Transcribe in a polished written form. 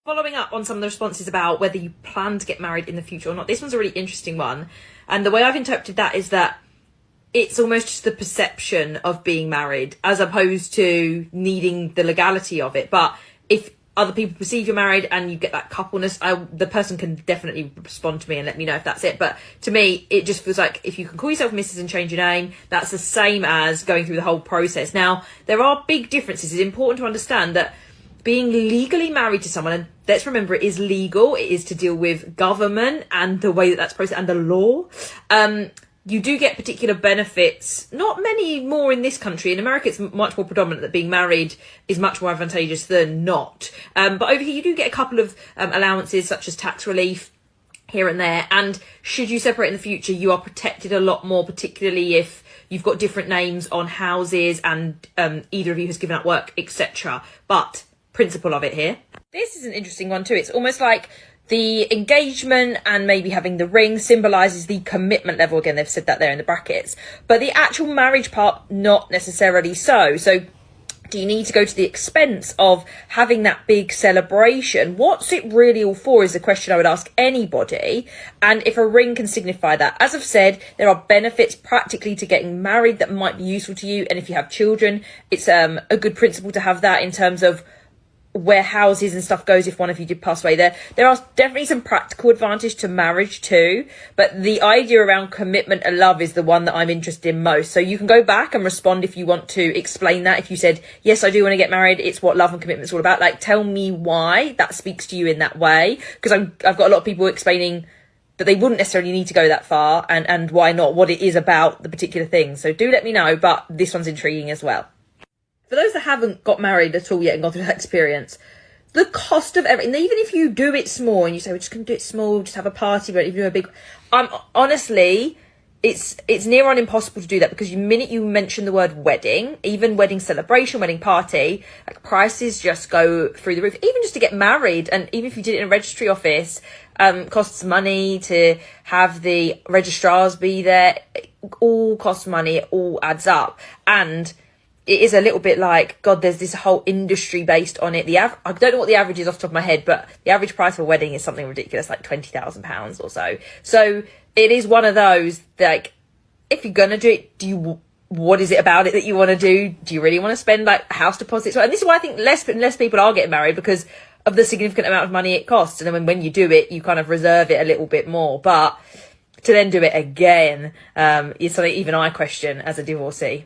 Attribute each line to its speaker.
Speaker 1: Following up on some of the responses about whether you plan to get married in the future or not, this one's a really interesting one. And the way I've interpreted that is that it's almost just the perception of being married as opposed to needing the legality of it. But if other people perceive you're married and you get that coupleness, the person can definitely respond to me and let me know if that's it. But to me, it just feels like if you can call yourself Mrs. and change your name, that's the same as going through the whole process. Now, there are big differences. It's important to understand that being legally married to someone, and let's remember it is legal, it is to deal with government and the way that that's processed and the law. You do get particular benefits, not many more in this country. In America, it's much more predominant that being married is much more advantageous than not. But over here, you do get a couple of allowances, such as tax relief here and there. And should you separate in the future, you are protected a lot more, particularly if you've got different names on houses and either of you has given up work, etc. But principle of it here. This is an interesting one too. It's almost like the engagement and maybe having the ring symbolises the commitment level. Again, they've said that there in the brackets. But the actual marriage part, not necessarily so. So do you need to go to the expense of having that big celebration? What's it really all for is the question I would ask anybody. And if a ring can signify that. As I've said, there are benefits practically to getting married that might be useful to you. And if you have children, it's a good principle to have that in terms of where houses and stuff goes if one of you did pass away. There are definitely some practical advantage to marriage too, but the idea around commitment and love is the one that I'm interested in most. So you can go back and respond if you want to explain that. If you said, yes, I do want to get married, it's what love and commitment's all about. Like, tell me why that speaks to you in that way, because I've got a lot of people explaining that they wouldn't necessarily need to go that far and why not, what it is about the particular thing. So do let me know, but this one's intriguing as well. For those that haven't got married at all yet and gone through that experience, the cost of everything, even if you do it small and you say, we're just going to do it small, just have a party, but if you do a big, honestly, it's near on impossible to do that, because the minute you mention the word wedding, even wedding celebration, wedding party, like prices just go through the roof. Even just to get married, and even if you did it in a registry office, costs money to have the registrars be there. It all costs money, it all adds up. And it is a little bit like, God, there's this whole industry based on it. I don't know what the average is off the top of my head, but the average price of a wedding is something ridiculous, like £20,000 or so. So it is one of those, like, if you're going to do it, what is it about it that you want to do? Do you really want to spend like house deposits? And this is why I think less and less people are getting married, because of the significant amount of money it costs. And then when you do it, you kind of reserve it a little bit more. But to then do it again is something even I question as a divorcee.